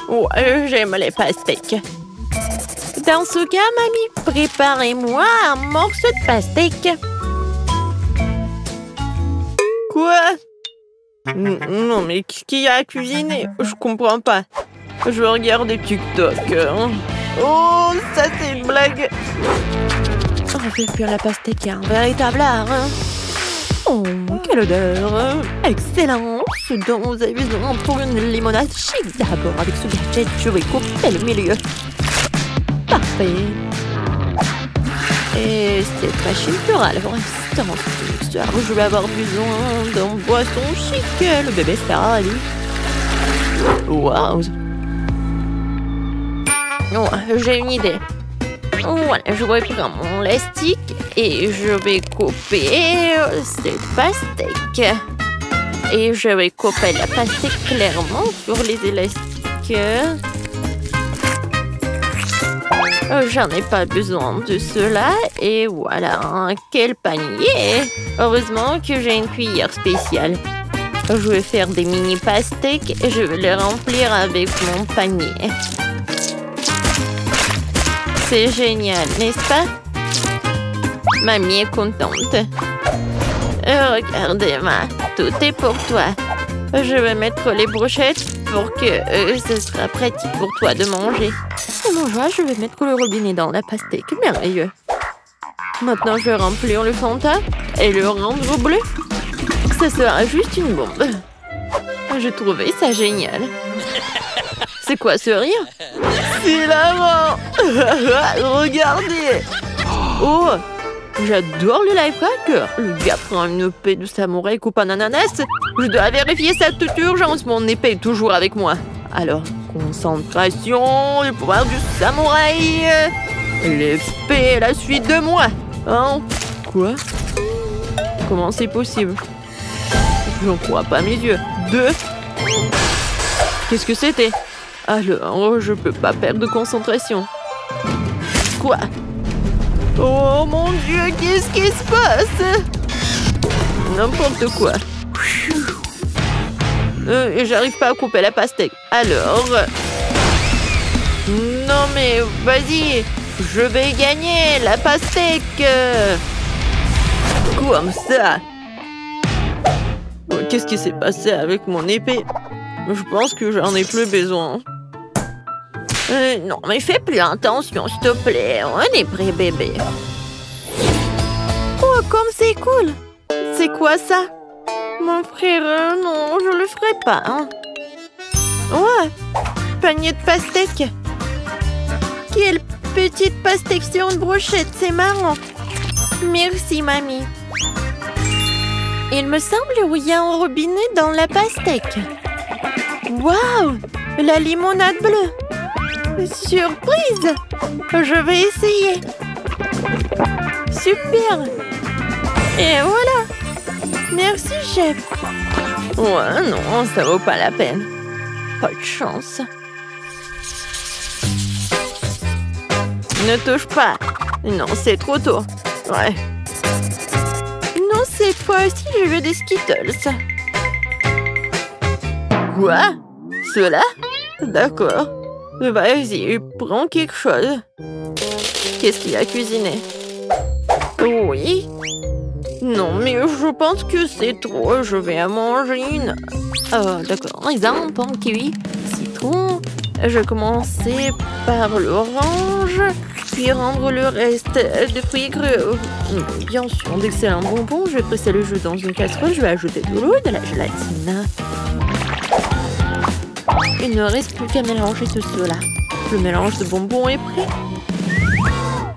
Ouais, j'aime les pastèques. Dans ce cas, mamie, préparez-moi un morceau de pastèque. Quoi? Non, mais qui a cuisiné? Je comprends pas. Je regarde des TikTok. Oh, ça c'est une blague. On fait cuire la pastèque, un véritable art. Oh, quelle odeur! Excellent! Ce dont vous avez besoin pour une limonade chic. D'abord, avec ce gadget, je vais couper le milieu. Parfait. Et cette machine fera le restant. Ce soir, je vais avoir besoin d'un boisson chic. Le bébé sera ravi. Waouh! Oh, j'ai une idée. Voilà, je vais prendre mon élastique et je vais couper cette pastèque. Et je vais couper la pastèque clairement sur les élastiques. J'en ai pas besoin de cela. Et voilà, quel panier! Heureusement que j'ai une cuillère spéciale. Je vais faire des mini pastèques et je vais les remplir avec mon panier. C'est génial, n'est-ce pas? Mamie est contente. Regardez-moi, tout est pour toi. Je vais mettre les brochettes pour que ce sera pratique pour toi de manger. Pour mon joie, je vais mettre le robinet dans la pastèque. Merveilleux. Maintenant, je vais remplir le Fanta et le rendre bleu. Ce sera juste une bombe. J'ai trouvé ça génial. C'est quoi ce rire? C'est hilarant. Regardez. Oh, j'adore le lifehacker. Le gars prend une épée de samouraï coupe en ananas. Je dois vérifier ça toute urgence. Mon épée est toujours avec moi. Alors, concentration, le pouvoir du samouraï. L'épée est la suite de moi. Hein? Quoi? Comment c'est possible? Je n'en crois pas mes yeux. 2. Qu'est-ce que c'était? Alors, je peux pas perdre de concentration. Quoi? Oh mon Dieu, qu'est-ce qui se passe? N'importe quoi. J'arrive pas à couper la pastèque. Alors... Non mais, vas-y. Je vais gagner la pastèque. Comme ça. Qu'est-ce qui s'est passé avec mon épée? Je pense que j'en ai plus besoin. Non, mais fais plus attention, s'il te plaît. On est prêt, bébé. Oh, comme c'est cool. C'est quoi ça? Mon frère, non, je le ferai pas. Hein. Ouais, panier de pastèques. Quelle petite pastèque sur une brochette, c'est marrant. Merci, mamie. Il me semble qu'il y a un robinet dans la pastèque. Waouh! La limonade bleue! Surprise! Je vais essayer. Super! Et voilà! Merci, chef. Ouais, non, ça vaut pas la peine. Pas de chance. Ne touche pas. Non, c'est trop tôt. Ouais. Non, cette fois-ci, je veux des Skittles. Quoi? Cela? D'accord. Vas-y, prends quelque chose. Qu'est-ce qu'il a cuisiné? Oui. Non, mais je pense que c'est trop. Je vais en manger une. D'accord. Raisin, pain, kiwi, citron. Je vais commencer par l'orange, puis rendre le reste de fruits crus. Bien sûr, d'excellents bonbons. Je vais presser le jus dans une casserole. Je vais ajouter de l'eau et de la gélatine. Il ne reste plus qu'à mélanger tout cela. Le mélange de bonbons est prêt.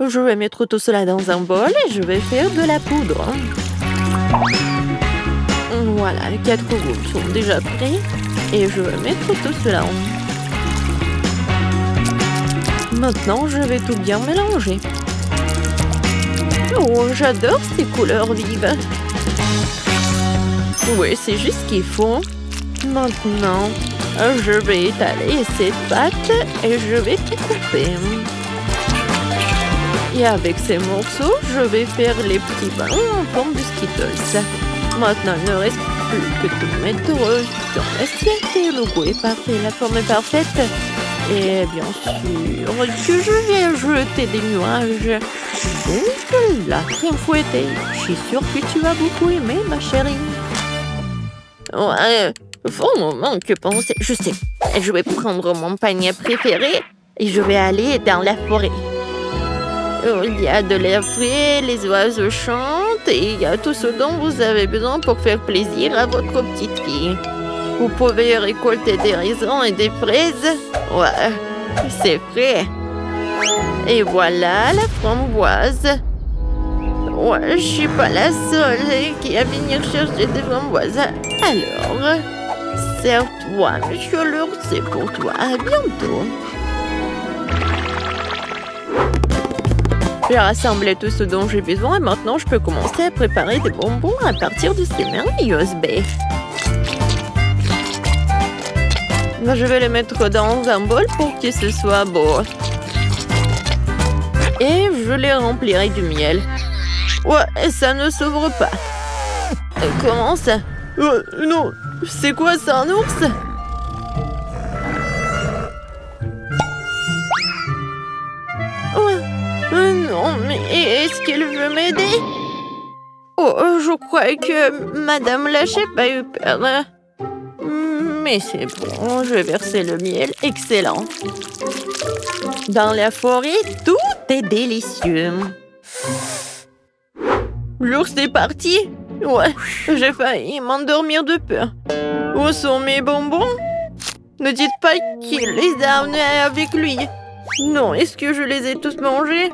Je vais mettre tout cela dans un bol et je vais faire de la poudre. Voilà, les 4 groupes sont déjà prêts. Et je vais mettre tout cela en. Maintenant, je vais tout bien mélanger. Oh, j'adore ces couleurs vives. Oui, c'est juste ce qu'il faut. Maintenant, je vais étaler cette pâte et je vais découper. Et avec ces morceaux, je vais faire les petits ballons en forme de Skittles. Maintenant, il ne reste plus que tout mettre dans l'assiette. Le goût est parfait, la forme est parfaite. Et bien sûr que je vais jeter des nuages. Donc, la crème fouettée. Je suis sûre que tu vas beaucoup aimer, ma chérie. Ouais, faut un moment que penser. Je sais, je vais prendre mon panier préféré et je vais aller dans la forêt. Il y a de l'air frais, les oiseaux chantent et il y a tout ce dont vous avez besoin pour faire plaisir à votre petite fille. Vous pouvez récolter des raisins et des fraises. Ouais, c'est frais. Et voilà la framboise. Ouais, je suis pas la seule qui a venir chercher des framboises. Alors, serre-toi, monsieur l'ours, c'est pour toi. À bientôt. J'ai rassemblé tout ce dont j'ai besoin et maintenant je peux commencer à préparer des bonbons à partir de ces merveilleuses baies. Je vais les mettre dans un bol pour que ce soit beau. Et je les remplirai du miel. Ouais, ça ne s'ouvre pas. Comment ça? Non, c'est quoi ça, un ours? Non, mais est-ce qu'elle veut m'aider? Oh, je crois que Madame la chef a eu peur. Mais c'est bon, je vais verser le miel. Excellent. Dans la forêt, tout est délicieux. L'ours est parti? Ouais, j'ai failli m'endormir de peur. Où sont mes bonbons? Ne dites pas qu'il les a amenés avec lui. Non, est-ce que je les ai tous mangés?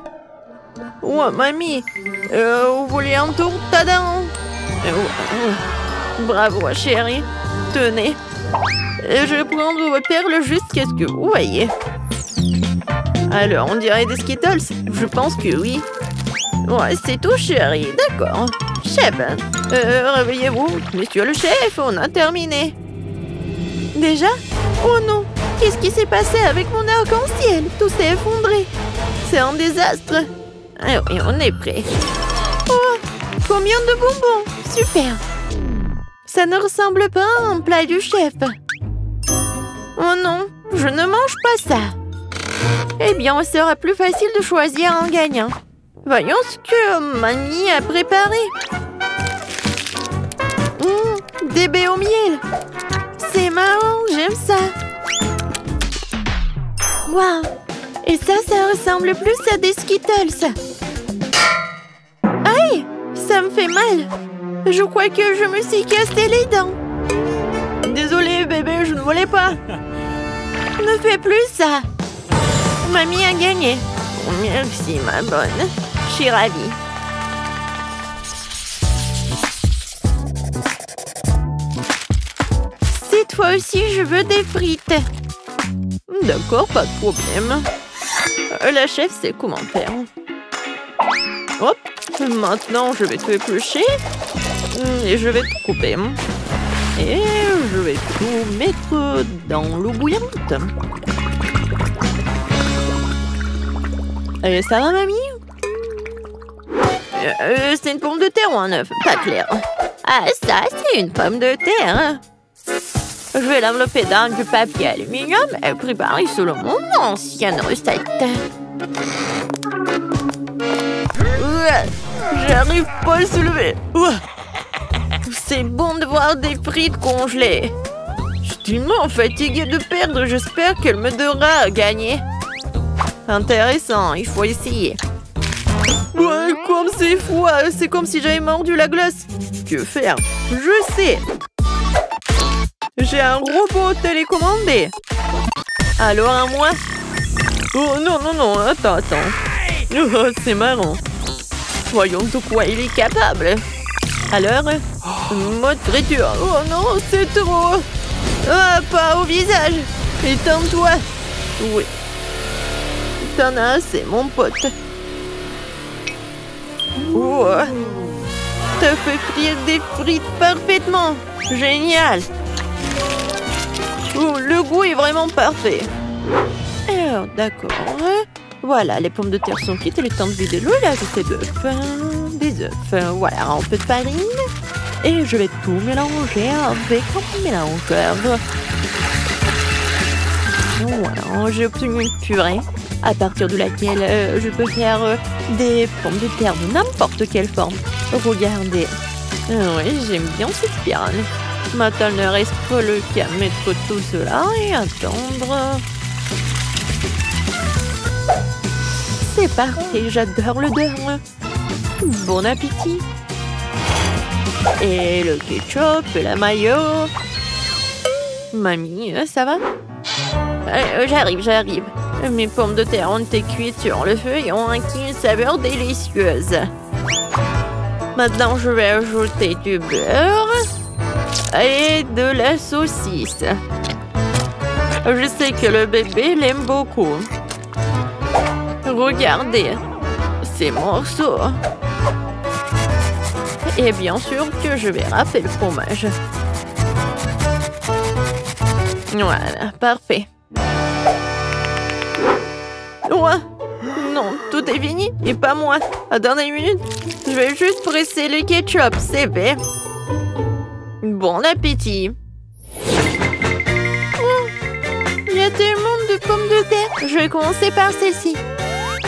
Ouais, mamie, vous voulez un tour? Tadam! Bravo, chérie. Tenez. Je vais prendre vos perles jusqu'à ce que vous voyez. Alors, on dirait des Skittles? Je pense que oui. Ouais, c'est tout, chérie. D'accord. Chef, réveillez-vous. Monsieur le chef, on a terminé. Déjà? Oh non! Qu'est-ce qui s'est passé avec mon arc-en-ciel? Tout s'est effondré. C'est un désastre. Ah oui, on est prêt. Oh! Combien de bonbons? Super! Ça ne ressemble pas à un plat du chef. Oh non, je ne mange pas ça. Eh bien, il sera plus facile de choisir un gagnant. Voyons ce que mamie a préparé. Des baies au miel. C'est marrant, j'aime ça. Waouh! Et ça ressemble plus à des Skittles. Aïe! Ça me fait mal. Je crois que je me suis cassé les dents. Désolée, bébé, je ne voulais pas. Ne fais plus ça. Mamie a gagné. Oh, merci, ma bonne. Je suis ravie. Cette fois aussi, je veux des frites. D'accord, pas de problème. La chef sait comment faire. Hop, maintenant je vais tout éplucher. Et je vais tout couper. Et je vais tout mettre dans l'eau bouillante. Et ça va, mamie? C'est une pomme de terre ou un œuf? Pas clair. Ah, ça, c'est une pomme de terre. Je vais l'envelopper dans du papier aluminium et préparer selon mon ancienne recette. J'arrive pas à le soulever. C'est bon de voir des frites congelées. Je suis tellement fatiguée de perdre. J'espère qu'elle me donnera gagner. Intéressant, il faut essayer. Ouais, comme c'est froid. C'est comme si j'avais mordu la glace. Que faire? Je sais. J'ai un robot télécommandé. Alors à moi? Oh non, non, non, attends. Oh, c'est marrant. Voyons de quoi il est capable. Alors, mode friture. Oh non, c'est trop. Ah, pas au visage. Éteins-toi. Oui. T'en as assez, mon pote. Oh. T'as fait frire des frites parfaitement. Génial. Oh, le goût est vraiment parfait. Alors, d'accord. Voilà, les pommes de terre sont cuites. Il est temps de vider l'eau et d'ajouter des œufs. Voilà, un peu de farine. Et je vais tout mélanger avec un mélangeur. Voilà, j'ai obtenu une purée à partir de laquelle je peux faire des pommes de terre de n'importe quelle forme. Regardez. Oui, j'aime bien cette spirale. Maintenant, il ne reste pas le qu'à mettre tout cela et attendre. C'est parfait, j'adore l'odeur. Bon appétit. Et le ketchup et la mayo. Mamie, ça va? J'arrive. Mes pommes de terre ont été cuites sur le feu et ont acquis une saveur délicieuse. Maintenant, je vais ajouter du beurre et de la saucisse. Je sais que le bébé l'aime beaucoup. Regardez ces morceaux. Et bien sûr que je vais râper le fromage. Voilà, parfait. Ouais. Non, tout est fini et pas moi. Attendez une minute. Je vais juste presser le ketchup, c'est fait. Bon appétit. Il y a tellement de pommes de terre. Je vais commencer par celle-ci.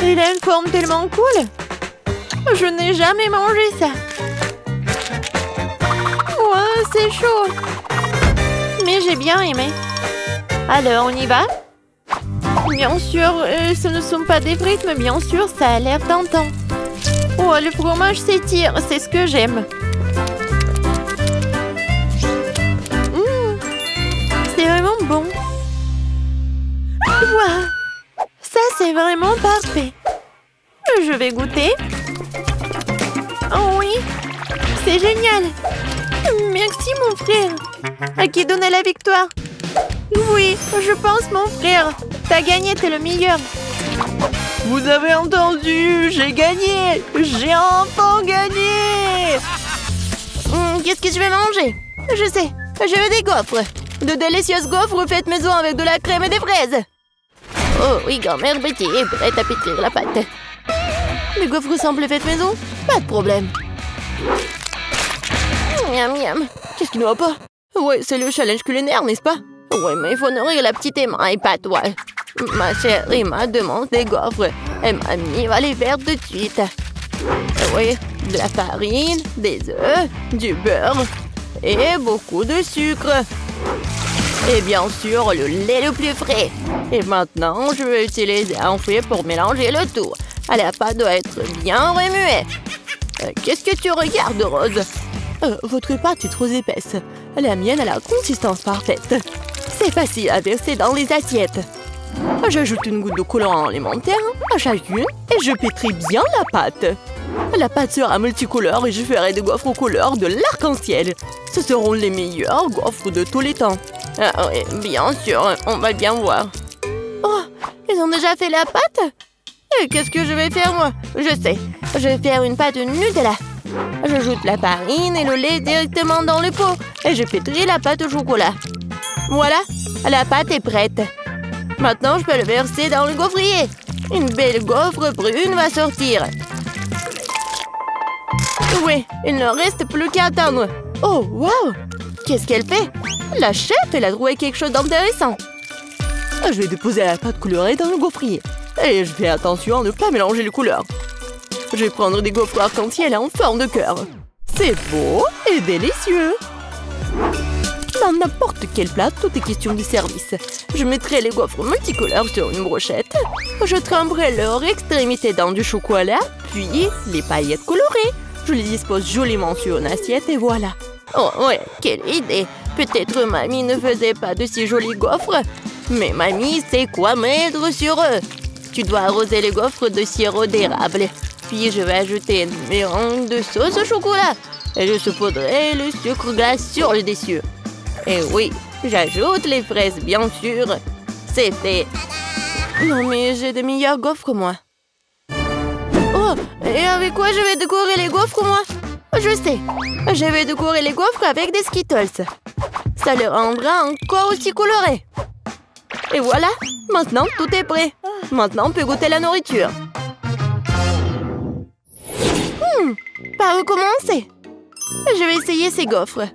Elle a une forme tellement cool. Je n'ai jamais mangé ça. Ouais, c'est chaud. Mais j'ai bien aimé. Alors, on y va? Bien sûr, ce ne sont pas des frites, mais bien sûr, ça a l'air tentant. Oh, le fromage s'étire, c'est ce que j'aime. C'est vraiment bon. Wow, ça, c'est vraiment parfait. Je vais goûter. Oh oui, c'est génial. Merci, mon frère. À qui donner la victoire? Oui, je pense, mon frère. T'as gagné, t'es le meilleur. Vous avez entendu, j'ai gagné. J'ai enfin gagné. Qu'est-ce que je vais manger? Je sais, je veux des gaufres. De délicieuses gaufres faites maison avec de la crème et des fraises. Oh oui, grand-mère Betty est prête à pétrir la pâte. Les gaufres semblent faites maison? Pas de problème. Miam, miam. Qu'est-ce qui ne va pas? Ouais, c'est le challenge culinaire, n'est-ce pas? Ouais, mais il faut nourrir la petite Emma et pas toi. Ma chère Emma demande des gaufres. Et mamie va les faire tout de suite. Oui, de la farine, des œufs, du beurre et beaucoup de sucre. Et bien sûr, le lait le plus frais. Et maintenant, je vais utiliser un fouet pour mélanger le tout. La pâte doit être bien remuée. Qu'est-ce que tu regardes, Rose? Votre pâte est trop épaisse. La mienne a la consistance parfaite. C'est facile à verser dans les assiettes. J'ajoute une goutte de colorant alimentaire à chacune et je pétris bien la pâte. La pâte sera multicolore et je ferai des gaufres aux couleurs de l'arc-en-ciel. Ce seront les meilleurs gaufres de tous les temps. Ah oui, bien sûr, on va bien voir. Oh, ils ont déjà fait la pâte? Et qu'est-ce que je vais faire, moi? Je sais, je vais faire une pâte Nutella. J'ajoute la farine et le lait directement dans le pot et je pétris la pâte au chocolat. Voilà, la pâte est prête. Maintenant, je peux le verser dans le gaufrier. Une belle gaufre brune va sortir. Oui, il ne reste plus qu'à attendre. Oh, wow! Qu'est-ce qu'elle fait? La chef, elle a trouvé quelque chose d'intéressant. Je vais déposer la pâte colorée dans le gaufrier. Et je fais attention à ne pas mélanger les couleurs. Je vais prendre des gaufres arc-en-ciel en forme de cœur. C'est beau et délicieux. Dans n'importe quel plat, tout est question de service. Je mettrai les gaufres multicolores sur une brochette. Je tremperai leur extrémité dans du chocolat, puis les paillettes colorées. Je les dispose joliment sur une assiette et voilà. Oh ouais, quelle idée! Peut-être mamie ne faisait pas de si jolis gaufres, mais mamie sait quoi mettre sur eux. Tu dois arroser les gaufres de sirop d'érable. Puis je vais ajouter une mélange de sauce au chocolat. Et je saupoudrerai le sucre glace sur le dessus. Et oui, j'ajoute les fraises, bien sûr. C'est fait. Non, mais j'ai de meilleures gaufres, moi. Oh, et avec quoi je vais décorer les gaufres, moi? Je sais. Je vais décorer les gaufres avec des Skittles. Ça les rendra encore aussi colorés. Et voilà, maintenant tout est prêt. Maintenant on peut goûter la nourriture. Par où commencer? Je vais essayer ces gaufres.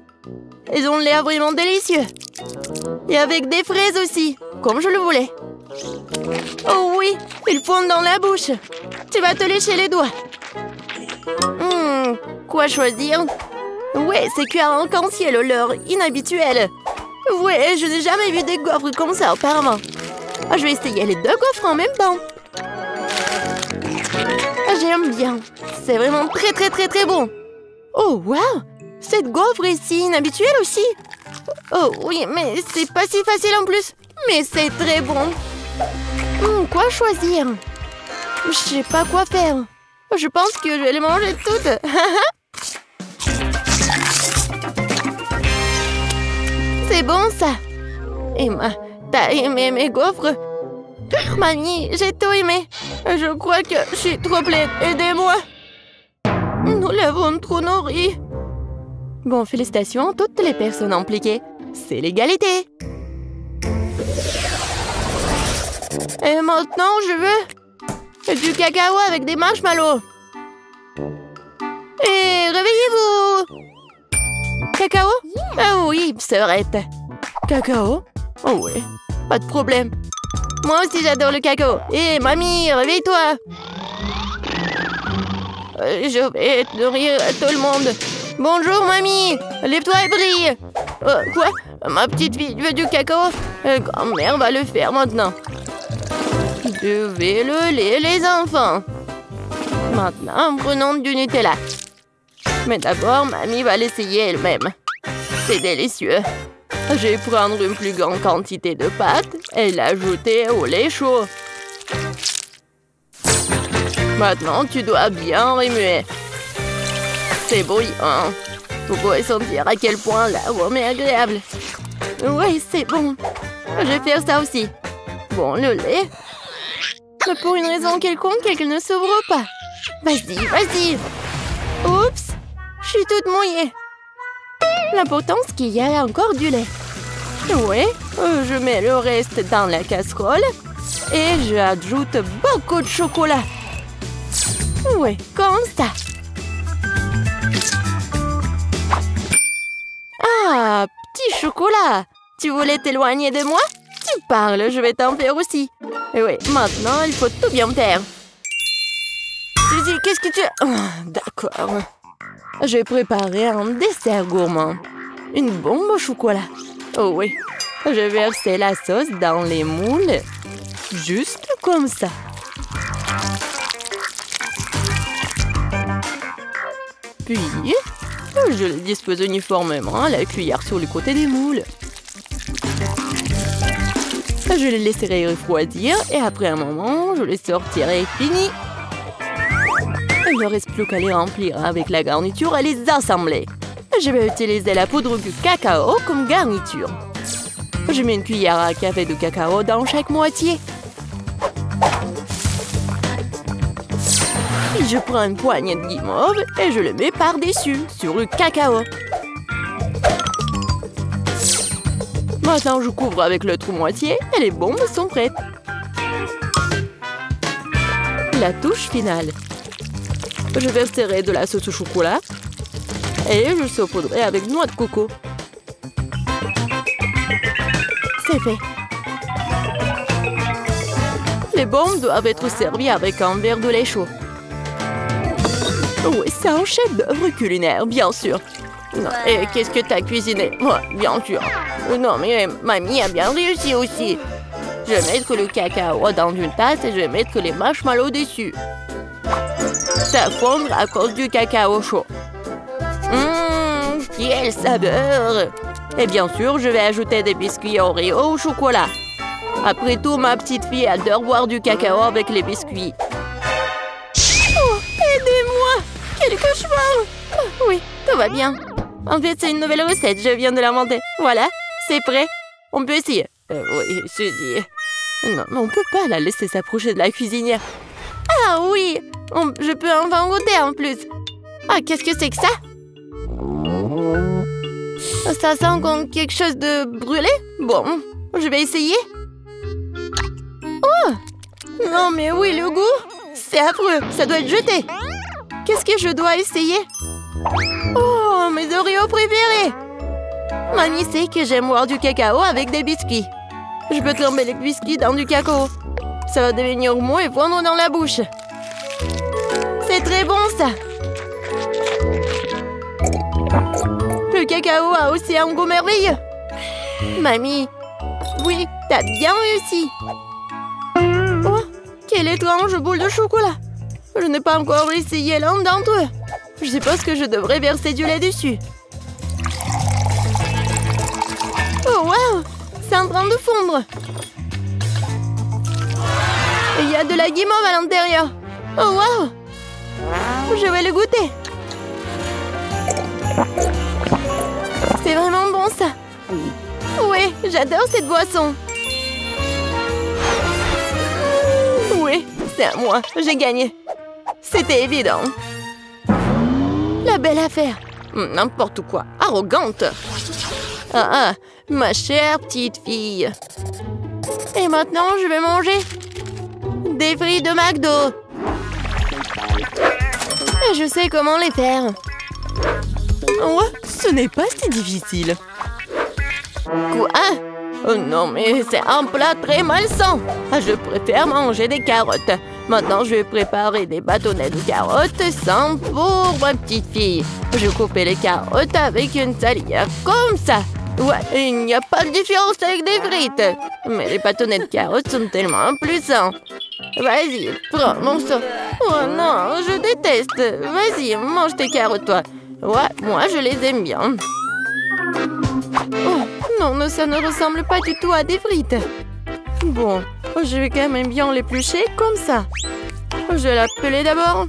Ils ont l'air vraiment délicieux. Et avec des fraises aussi, comme je le voulais. Oh oui, ils fondent dans la bouche. Tu vas te lécher les doigts. Quoi choisir? Ouais, c'est cuire en arc-en-ciel, leur inhabituel. Ouais, je n'ai jamais vu des gaufres comme ça auparavant. Je vais essayer les deux gaufres en même temps. J'aime bien. C'est vraiment très bon. Oh, wow! Cette gaufre est si inhabituelle aussi. Oh oui, mais c'est pas si facile en plus. Mais c'est très bon. Quoi choisir? Je sais pas quoi faire. Je pense que je vais les manger toutes. C'est bon ça. Emma, t'as aimé mes gaufres? Mamie, j'ai tout aimé. Je crois que je suis trop pleine. Aidez-moi. Nous l'avons trop nourri. Bon, félicitations à toutes les personnes impliquées. C'est l'égalité. Et maintenant, je veux du cacao avec des marshmallows. Et réveillez-vous. Cacao? Ah oui, sœurette. Cacao? Oh oui, pas de problème. Moi aussi, j'adore le cacao. Hé, mamie, réveille-toi. Je vais nourrir tout le monde. Bonjour, mamie. Lève-toi et brille. Quoi? Ma petite fille veut du cacao? Grand-mère va le faire maintenant. Je vais le lait, les enfants. Maintenant, prenons du Nutella. Mais d'abord, mamie va l'essayer elle-même. C'est délicieux. Je vais prendre une plus grande quantité de pâte et l'ajouter au lait chaud. Maintenant, tu dois bien remuer. C'est bouillant. Vous pouvez sentir à quel point l'arôme est agréable. Oui, c'est bon. Je vais faire ça aussi. Bon, le lait. Mais pour une raison quelconque, elle ne s'ouvre pas. Vas-y, vas-y. Oups, je suis toute mouillée. L'important, c'est qu'il y a encore du lait. Oui, je mets le reste dans la casserole et j'ajoute beaucoup de chocolat. Oui, comme ça. Ah, petit chocolat. Tu voulais t'éloigner de moi? Tu parles, je vais t'en faire aussi. Et oui, maintenant, il faut tout bien faire. Suzy, qu'est-ce que tu as... Oh, d'accord. Je vais préparer un dessert gourmand. Une bombe au chocolat. Oh oui. Je vais verser la sauce dans les moules. Juste comme ça. Puis, je les dispose uniformément à la cuillère sur le côté des moules. Je les laisserai refroidir et après un moment, je les sortirai fini. Il ne reste plus qu'à les remplir avec la garniture et les assembler. Je vais utiliser la poudre de cacao comme garniture. Je mets une cuillère à café de cacao dans chaque moitié. Puis je prends une poignée de guimauve et je le mets par-dessus, sur le cacao. Maintenant, je couvre avec l'autre moitié et les bombes sont prêtes. La touche finale. Je verserai de la sauce au chocolat et je saupoudrerai avec noix de coco. C'est fait. Les bombes doivent être servies avec un verre de lait chaud. Oui, c'est un chef-d'œuvre culinaire, bien sûr. Non, et qu'est-ce que t'as cuisiné? Ouais, bien sûr. Non, mais mamie a bien réussi aussi. Je vais mettre le cacao dans une tasse et je vais mettre les marshmallows dessus. Ça fondre à cause du cacao chaud. Quelle saveur! Et bien sûr, je vais ajouter des biscuits Oreo au chocolat. Après tout, ma petite fille adore boire du cacao avec les biscuits. Oh, aidez-moi! Quel cauchemar! Oui, tout va bien. En fait, c'est une nouvelle recette, je viens de l'inventer. Voilà, c'est prêt. On peut essayer. Oui, Suzy. Non, mais on peut pas la laisser s'approcher de la cuisinière. Ah oui! Je peux en goûter en plus. Ah, qu'est-ce que c'est que ça? Ça sent comme quelque chose de brûlé? Bon, je vais essayer. Oh! Non, mais oui, le goût! C'est affreux, ça doit être jeté. Qu'est-ce que je dois essayer? Oh, mes Oreos préférés! Mamie sait que j'aime boire du cacao avec des biscuits. Je peux tremper les biscuits dans du cacao. Ça va devenir mou et fondre dans la bouche. C'est très bon, ça. Le cacao a aussi un goût merveilleux. Mamie, oui, t'as bien réussi. Oh, quelle étrange boule de chocolat. Je n'ai pas encore essayé l'un d'entre eux. Je suppose que je devrais verser du lait dessus. Oh, wow! C'est en train de fondre. Il y a de la guimauve à l'intérieur. Oh, wow! Je vais le goûter. C'est vraiment bon, ça. Oui, j'adore cette boisson. Oui, c'est à moi. J'ai gagné. C'était évident. La belle affaire. N'importe quoi. Arrogante. Ah, ma chère petite fille. Et maintenant, je vais manger des frites de McDo. Et je sais comment les faire. Ouais, ce n'est pas si difficile. Quoi? Oh non, mais c'est un plat très malsain. Je préfère manger des carottes. Maintenant, je vais préparer des bâtonnets de carottes sans pour ma petite fille. Je coupe les carottes avec une salière comme ça. Ouais, il n'y a pas de différence avec des frites. Mais les bâtonnets de carottes sont tellement plus sains. Vas-y, prends mon sang. Oh non, je déteste. Vas-y, mange tes carottes, toi. Ouais, moi, je les aime bien. Oh, non, ça ne ressemble pas du tout à des frites. Bon, je vais quand même bien l'éplucher comme ça. Je vais la peler d'abord.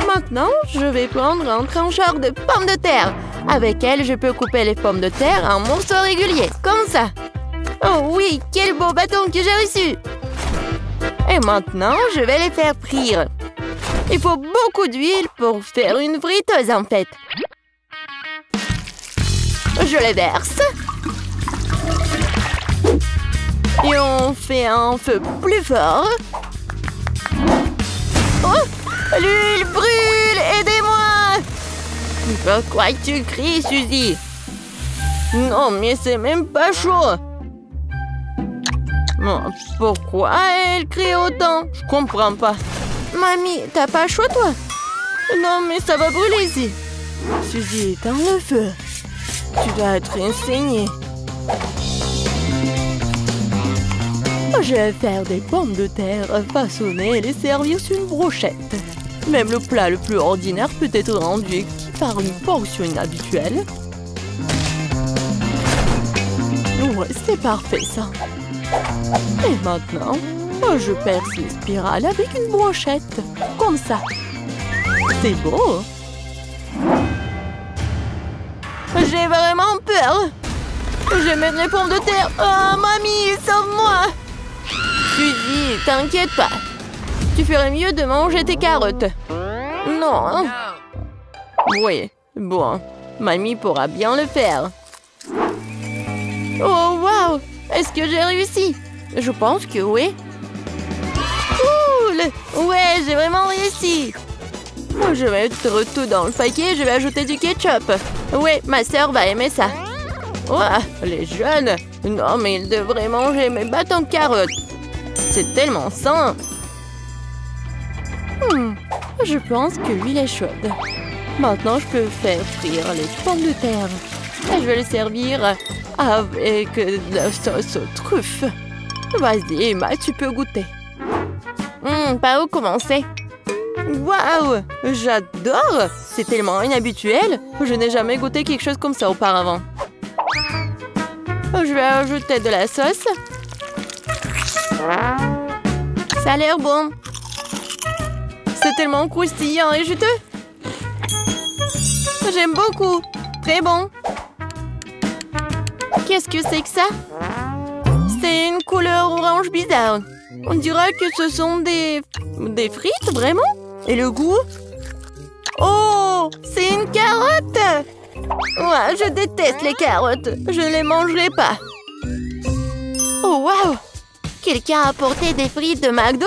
Maintenant, je vais prendre un trancheur de pommes de terre. Avec elle, je peux couper les pommes de terre en morceaux réguliers, comme ça. Oh oui, quel beau bâton que j'ai reçu! Et maintenant, je vais les faire frire. Il faut beaucoup d'huile pour faire une friteuse, en fait. Je les verse. Et on fait un feu plus fort. Oh! L'huile brûle! Aidez-moi! Pourquoi tu cries, Suzy? Non, mais c'est même pas chaud. Pourquoi elle crie autant? Je comprends pas. Mamie, t'as pas chaud, toi? Non, mais ça va brûler ici. Suzy, éteins le feu. Tu dois être enseignée. Je vais faire des pommes de terre façonnées et les servir sur une brochette. Même le plat le plus ordinaire peut être rendu par une portion inhabituelle. Ouais, c'est parfait, ça. Et maintenant, je perce les spirales avec une brochette. Comme ça. C'est beau. J'ai vraiment peur. Je mets les pommes de terre. Oh, mamie, sauve-moi. Suzy, t'inquiète pas. Tu ferais mieux de manger tes carottes. Non. Oui, bon. Mamie pourra bien le faire. Oh, wow! Est-ce que j'ai réussi? Je pense que oui. Cool! Ouais, j'ai vraiment réussi. Je vais mettre tout dans le paquet et je vais ajouter du ketchup. Oui, ma sœur va aimer ça. Ouah, les jeunes! Non, mais ils devraient manger mes bâtons de carottes. C'est tellement sain. Je pense que l'huile est chaude. Maintenant, je peux faire frire les pommes de terre. Et je vais les servir avec de la sauce aux truffes. Vas-y, Emma, tu peux goûter. Par où commencer? Waouh! J'adore! C'est tellement inhabituel. Je n'ai jamais goûté quelque chose comme ça auparavant. Je vais ajouter de la sauce. Ça a l'air bon. C'est tellement croustillant et juteux. J'aime beaucoup. Très bon. Qu'est-ce que c'est que ça? C'est une couleur orange bizarre. On dirait que ce sont des frites, vraiment? Et le goût? Oh, c'est une carotte! Ouais, je déteste les carottes. Je ne les mangerai pas. Oh, wow! Quelqu'un a apporté des frites de McDo?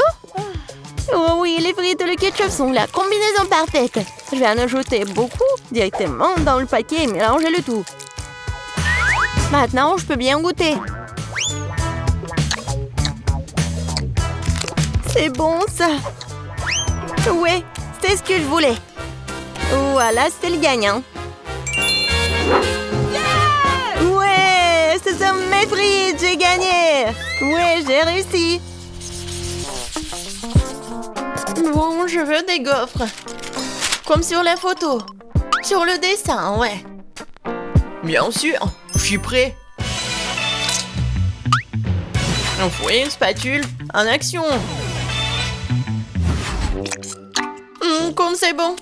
Oh oui, les frites et le ketchup sont la combinaison parfaite. Je vais en ajouter beaucoup directement dans le paquet et mélanger le tout. Maintenant, je peux bien goûter. C'est bon, ça. Ouais, c'était ce que je voulais. Voilà, c'était le gagnant. Ouais, ce sont mes frites, j'ai gagné. Ouais, j'ai réussi. Bon, je veux des gaufres. Comme sur la photo. Sur le dessin, ouais. Bien sûr, je suis prêt. Un fouet, une spatule, en action. Comme c'est bon.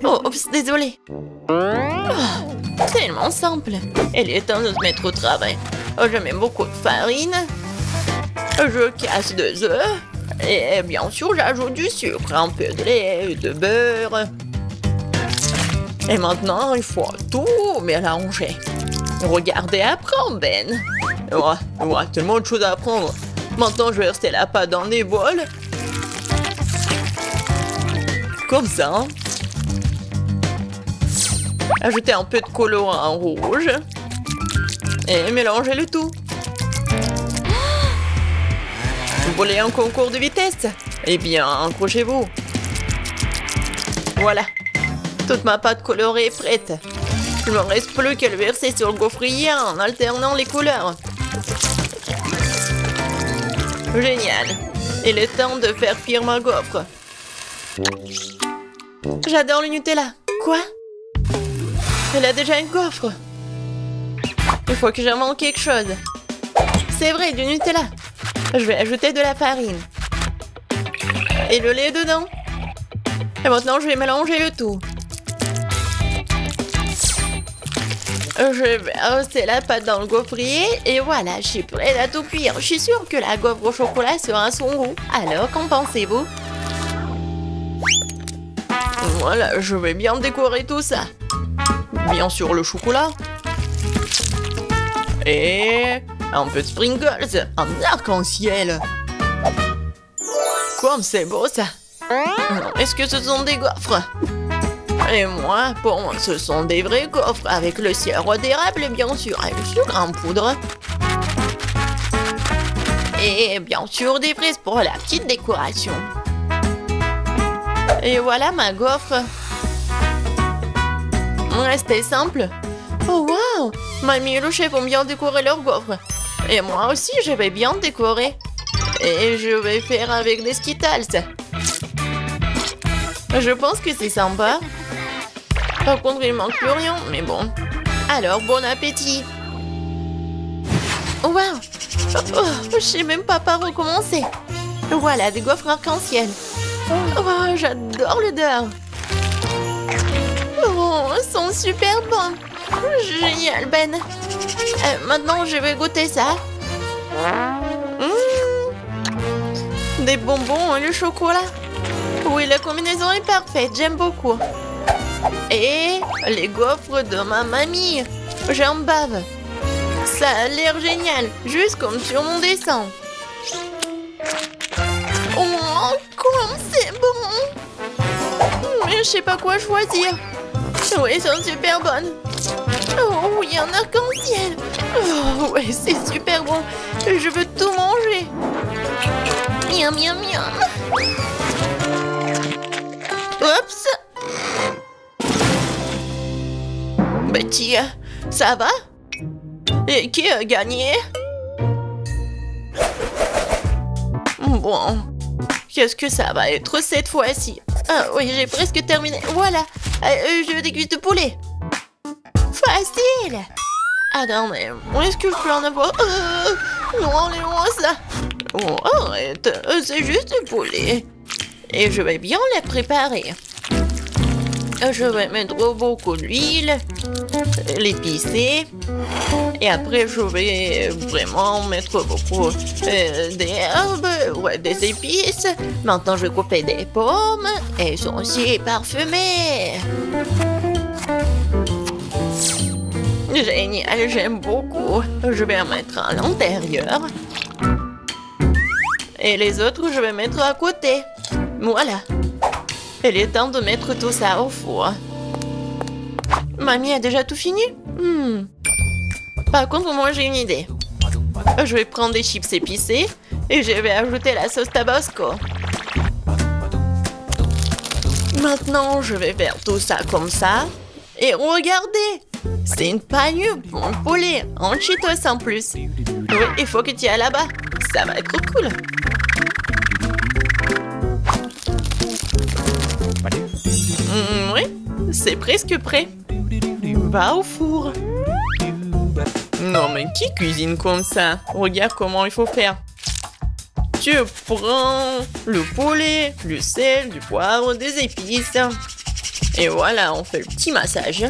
Oh, oups, désolé. Oh, tellement simple. Il est temps de se mettre au travail. Je mets beaucoup de farine. Je casse 2 œufs. Et bien sûr, j'ajoute du sucre, un peu de lait, de beurre. Et maintenant, il faut tout mélanger. Regardez, apprends, Ben. Ouais, tellement de choses à apprendre. Maintenant, je vais verser la pâte dans des bols. Comme ça. Hein. Ajoutez un peu de colorant rouge. Et mélangez le tout. Vous voulez un concours de vitesse? Eh bien, accrochez-vous. Voilà. Toute ma pâte colorée est prête. Il ne me reste plus qu'à le verser sur le gaufrier en alternant les couleurs. Génial. Il est temps de faire cuire ma gaufre. J'adore le Nutella. Quoi? Elle a déjà une gaufre. Il faut que j'invente quelque chose. C'est vrai, du Nutella. Je vais ajouter de la farine. Et le lait dedans. Et maintenant, je vais mélanger le tout. Je vais verser la pâte dans le gaufrier. Et voilà, je suis prête à tout cuire. Je suis sûre que la gaufre au chocolat sera à son goût. Alors, qu'en pensez-vous? Voilà, je vais bien décorer tout ça. Bien sûr, le chocolat. Et un peu de sprinkles, un arc-en-ciel. Comme c'est beau, ça. Est-ce que ce sont des gaufres? Et moi, pour moi, ce sont des vrais gaufres avec le sirop d'érable, bien sûr, et le sucre en poudre. Et bien sûr, des fraises pour la petite décoration. Et voilà ma gaufre. C'était simple. Oh wow! Mamie et le chef ont bien décoré leur gaufre. Et moi aussi, je vais bien décorer. Et je vais faire avec des Skittles. Je pense que c'est sympa. Par contre, il manque plus rien, mais bon. Alors, bon appétit. Wow! Oh, je sais même pas par où commencer. Voilà, des gaufres arc-en-ciel. Oh, j'adore l'odeur. Oh, ils sont super bons. Génial, Ben. Maintenant, je vais goûter ça. Des bonbons et le chocolat. Oui, la combinaison est parfaite. J'aime beaucoup. Et les gaufres de ma mamie. J'en bave. Ça a l'air génial. Juste comme sur mon dessin. Oh, comme c'est bon. Mais je sais pas quoi choisir. Oui, elles sont super bonnes. Oh oui, un arc-en-ciel. Oh ouais, c'est super bon. Je veux tout manger. Miam, miam, miam. Oups. Betty, ça va? Et qui a gagné? Bon, qu'est-ce que ça va être cette fois-ci? Ah oui, j'ai presque terminé. Voilà, je déguste de poulet. Facile. Attendez, est-ce que je peux en avoir? Non, enlève-moi ça. Oh, arrête, c'est juste du poulet. Et je vais bien les préparer. Je vais mettre beaucoup d'huile, l'épicer. Et après, je vais vraiment mettre beaucoup d'herbes, ouais, des épices. Maintenant, je vais couper des pommes. Elles sont aussi parfumées. Génial, j'aime beaucoup. Je vais en mettre à l'intérieur. Et les autres, je vais mettre à côté. Voilà. Il est temps de mettre tout ça au four. Mamie a déjà tout fini? Par contre, moi j'ai une idée. Je vais prendre des chips épicés et je vais ajouter la sauce Tabasco. Maintenant, je vais faire tout ça comme ça. Et regardez, c'est une panure pour un poulet en Cheetos en plus. Oui, il faut que tu ailles là-bas. Ça va être cool. Oui, c'est presque prêt. Va au four. Non, mais qui cuisine comme ça? Regarde comment il faut faire. Tu prends le poulet, du sel, du poivre, des épices. Et voilà, on fait le petit massage.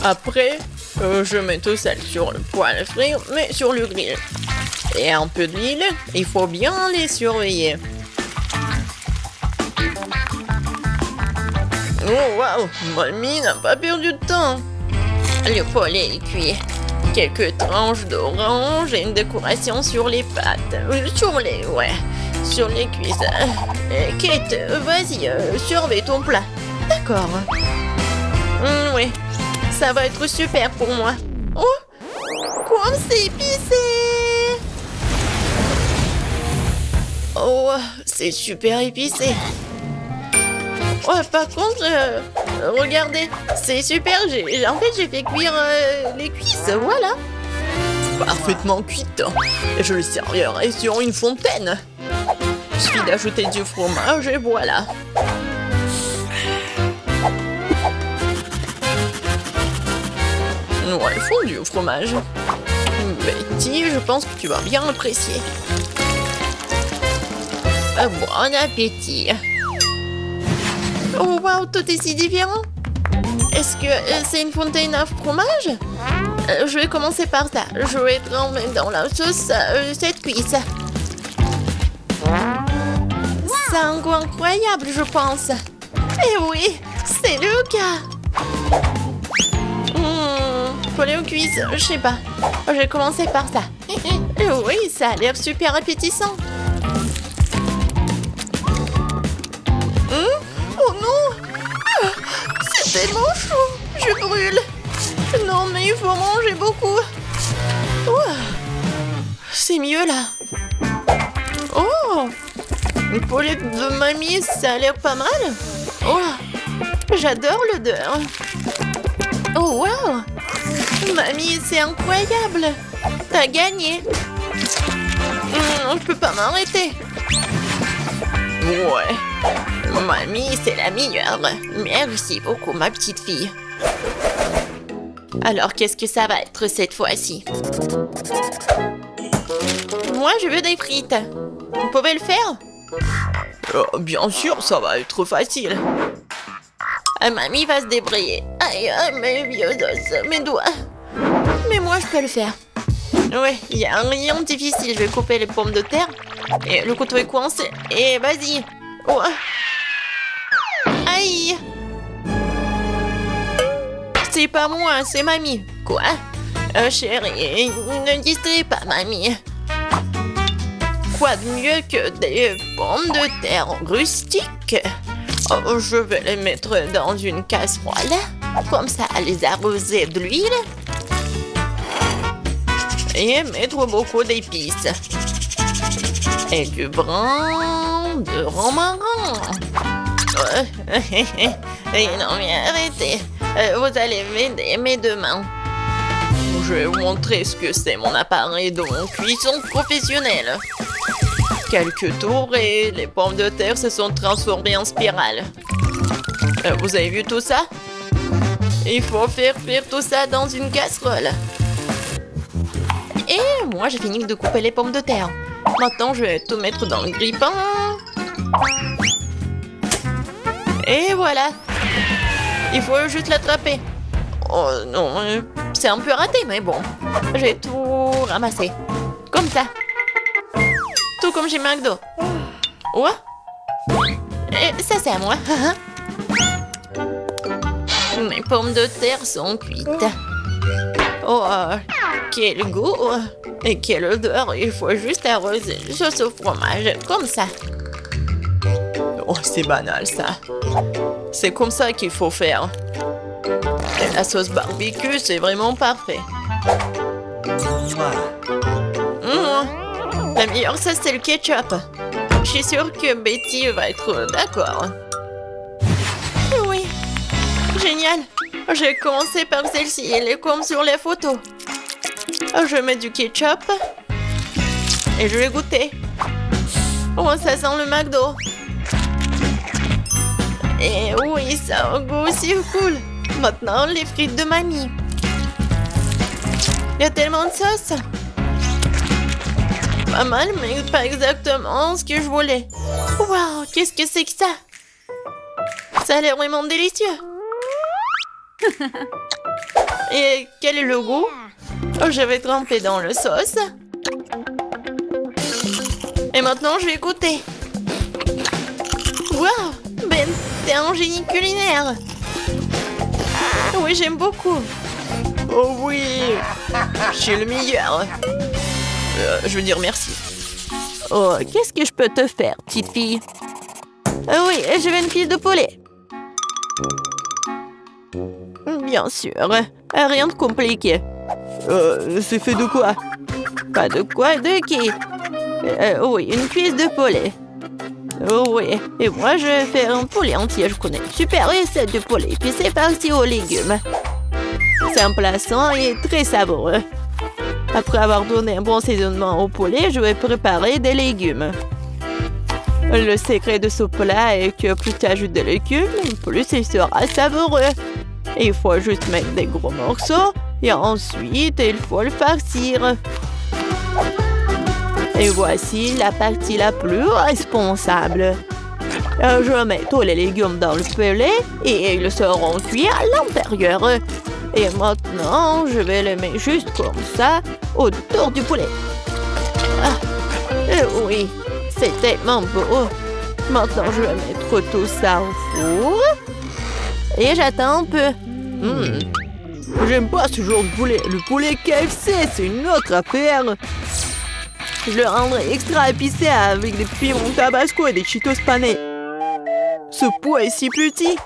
Après, je mets tout ça sur le poêle à frire, mais sur le grill. Et un peu d'huile, il faut bien les surveiller. Oh waouh, mamie n'a pas perdu de temps. Le poulet est cuit. Quelques tranches d'orange et une décoration sur les pâtes. Sur les cuisses. Kate, vas-y, surveille ton plat. D'accord. Oui, ça va être super pour moi. Oh, comme c'est épicé. Oh, c'est super épicé. Ouais, par contre, regardez, c'est super, en fait, j'ai fait cuire les cuisses, voilà. Parfaitement cuite. Et je le servirai sur une fontaine. Il suffit d'ajouter du fromage et voilà. Ouais, fondu au fromage. Betty, je pense que tu vas bien apprécier. Bon appétit. Oh waouh, tout est si différent. Est-ce que c'est une fontaine à fromage? Je vais commencer par ça. Je vais tremper dans la sauce cette cuisse. C'est un goût incroyable, je pense. Eh oui, c'est le cas. Poulet aux cuisses, je sais pas. Je vais commencer par ça. Oui, ça a l'air super appétissant. Oh non! C'est tellement chaud! Je brûle! Non, mais il faut manger beaucoup! C'est mieux là! Oh! Le poulet de mamie, ça a l'air pas mal! Oh! J'adore l'odeur! Oh wow! Mamie, c'est incroyable! T'as gagné! Je peux pas m'arrêter! Ouais! Mamie, c'est la meilleure. Merci beaucoup, ma petite fille. Alors, qu'est-ce que ça va être cette fois-ci? Moi, je veux des frites. Vous pouvez le faire? Bien sûr, ça va être facile. Mamie va se débrouiller. Aïe, mes vieux os, mes doigts. Mais moi, je peux le faire. Ouais, il n'y a rien de difficile. Je vais couper les pommes de terre. Et le couteau est coincé. Et vas-y. Oh. Aïe! C'est pas moi, c'est mamie. Quoi? Chérie, ne distrais pas mamie. Quoi de mieux que des pommes de terre rustiques? Oh, je vais les mettre dans une casserole. Comme ça, les arroser de l'huile. Et mettre beaucoup d'épices. Et du brin de romarin. Non mais arrêtez. Vous allez m'aider mes deux mains. Je vais vous montrer ce que c'est mon appareil de cuisson professionnelle. Quelques tours et les pommes de terre se sont transformées en spirale. Vous avez vu tout ça? Il faut faire cuire tout ça dans une casserole. Et moi j'ai fini de couper les pommes de terre. Maintenant je vais tout mettre dans le grille-pain. Et voilà. Il faut juste l'attraper. Oh non, c'est un peu raté, mais bon. J'ai tout ramassé. Comme ça. Tout comme chez McDo. Ouais. Et ça, c'est à moi. Mes pommes de terre sont cuites. Oh, quel goût. Et quelle odeur. Il faut juste arroser sauce au fromage. Comme ça. Oh, c'est banal, ça. C'est comme ça qu'il faut faire. La sauce barbecue, c'est vraiment parfait. La meilleure sauce, c'est le ketchup. Je suis sûre que Betty va être d'accord. Oui, génial. J'ai commencé par celle-ci, elle est comme sur les photos. Je mets du ketchup et je vais goûter. Oh, ça sent le McDo. Et oui, ça a un goût aussi cool. Maintenant, les frites de mamie. Il y a tellement de sauce. Pas mal, mais pas exactement ce que je voulais. Waouh, qu'est-ce que c'est que ça? Ça a l'air vraiment délicieux. Et quel est le goût? Oh, je vais tremper dans le sauce. Et maintenant, je vais goûter. Waouh, Ben, t'es un génie culinaire. Oui, j'aime beaucoup. Oh oui, je suis le meilleur. Je veux dire merci. Oh, qu'est-ce que je peux te faire, petite fille? Oui, je veux une cuisse de poulet. Bien sûr, rien de compliqué. C'est fait de quoi? Pas de quoi, de qui? Oui, une cuisse de poulet. Oui, et moi je vais faire un poulet entier, je connais une super recette de poulet. Puis c'est parti aux légumes. C'est un plat sain et très savoureux. Après avoir donné un bon assaisonnement au poulet, je vais préparer des légumes. Le secret de ce plat est que plus tu ajoutes de légumes, plus il sera savoureux. Il faut juste mettre des gros morceaux et ensuite il faut le farcir. Et voici la partie la plus responsable. Je mets tous les légumes dans le poulet et ils seront cuits à l'intérieur. Et maintenant, je vais les mettre juste comme ça autour du poulet. Oui, c'est tellement beau. Maintenant, je vais mettre tout ça au four. Et j'attends un peu. J'aime pas ce genre de poulet. Le poulet KFC, c'est une autre affaire. Je le rendrai extra épicé avec des piments tabasco et des Cheetos panés. Ce pot est si petit.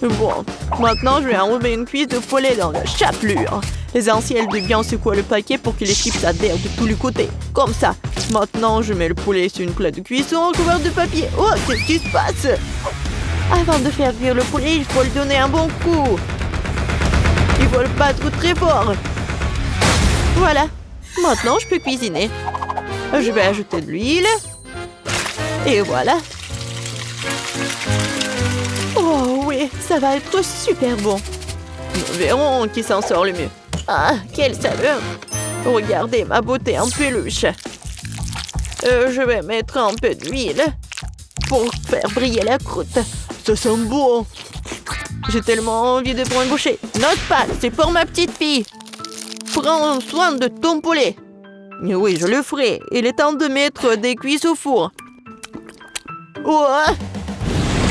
Bon, maintenant je vais enlever une cuisse de poulet dans la chapelure. L'essentiel de bien secouer le paquet pour que les chips adhèrent de tous les côtés. Comme ça. Maintenant, je mets le poulet sur une plaque de cuisson recouverte de papier. Oh, qu'est-ce qui se passe? Avant de faire cuire le poulet, il faut lui donner un bon coup. Il faut le battre très fort. Voilà. Maintenant, je peux cuisiner. Je vais ajouter de l'huile. Et voilà. Oh oui, ça va être super bon. Nous verrons qui s'en sort le mieux. Ah, quelle saveur! Regardez ma beauté en peluche. Je vais mettre un peu d'huile pour faire briller la croûte. Ça sent bon. J'ai tellement envie de prendre une bouchée. Note pas, c'est pour ma petite fille. Prends soin de ton poulet. Oui, je le ferai. Il est temps de mettre des cuisses au four. Oh.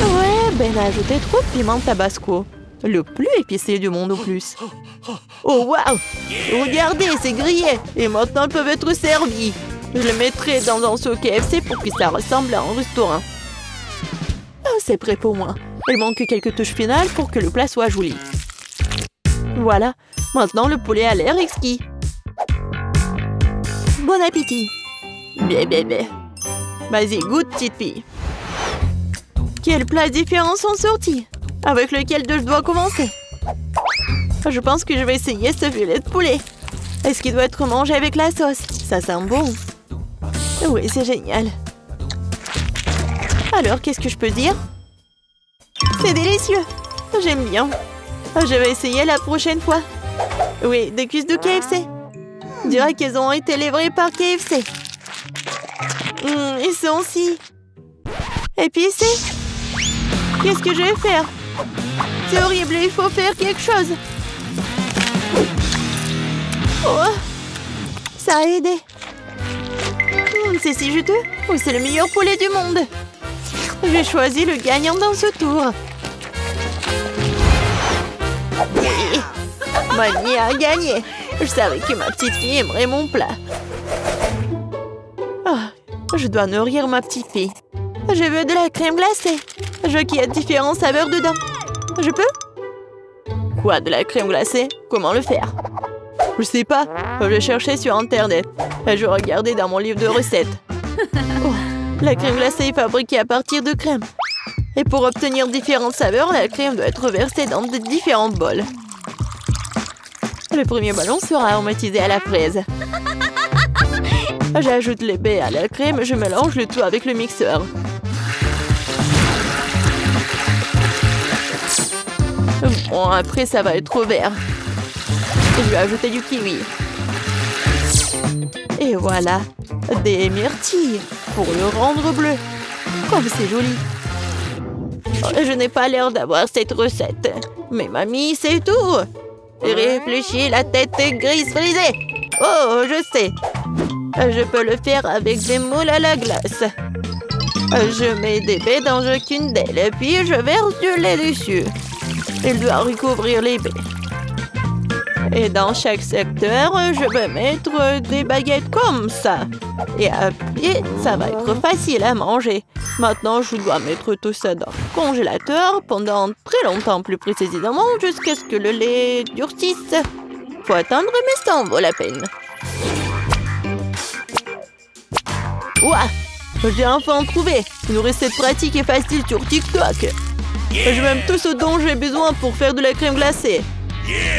Ouais, Ben a ajouté trop de piment tabasco. Le plus épicé du monde au plus. Oh, waouh! Regardez, c'est grillé. Et maintenant, ils peuvent être servis. Je le mettrai dans un seau KFC pour que ça ressemble à un restaurant. Oh, c'est prêt pour moi. Il manque quelques touches finales pour que le plat soit joli. Voilà. Maintenant, le poulet a l'air exquis. Bon appétit. Bien, bien, bien. Vas-y, goûte, petite fille. Quels plats différents sont sortis? Avec lequel je dois commencer? Je pense que je vais essayer ce filet de poulet. Est-ce qu'il doit être mangé avec la sauce? Ça sent bon. Oui, c'est génial. Alors, qu'est-ce que je peux dire? C'est délicieux. J'aime bien. Je vais essayer la prochaine fois. Oui, des cuisses de KFC. On dirait qu'elles ont été livrées par KFC. Ils sont si épicés. Qu'est-ce que je vais faire? C'est horrible, il faut faire quelque chose. Oh, ça a aidé. C'est si juteux. Oui, c'est le meilleur poulet du monde. J'ai choisi le gagnant dans ce tour. Oui, Mamie a gagné. Je savais que ma petite fille aimerait mon plat. Oh, je dois nourrir ma petite fille. Je veux de la crème glacée. Je veux qu'il y ait différentes saveurs dedans. Je peux? Quoi, de la crème glacée? Comment le faire? Je sais pas. Je cherchais sur internet. Je regardais dans mon livre de recettes. Oh, la crème glacée est fabriquée à partir de crème. Et pour obtenir différentes saveurs, la crème doit être versée dans de différents bols. Le premier ballon sera aromatisé à la fraise. J'ajoute les baies à la crème, je mélange le tout avec le mixeur. Bon, après ça va être au vert. Et je vais ajouter du kiwi. Et voilà, des myrtilles pour le rendre bleu. Comme c'est joli. Je n'ai pas l'air d'avoir cette recette. Mais mamie, c'est tout. Réfléchis, la tête grise frisée. Oh, je sais. Je peux le faire avec des moules à la glace. Je mets des baies dans chacune d'elles, puis je verse du lait dessus. Il doit recouvrir les baies. Et dans chaque secteur, je vais mettre des baguettes comme ça. Et après, ça va être facile à manger. Maintenant, je dois mettre tout ça dans le congélateur pendant très longtemps, plus précisément, jusqu'à ce que le lait durcisse. Faut attendre, mais ça en vaut la peine. Ouah! J'ai enfin trouvé une recette pratique et facile sur TikTok. J'ai même tout ce dont j'ai besoin pour faire de la crème glacée.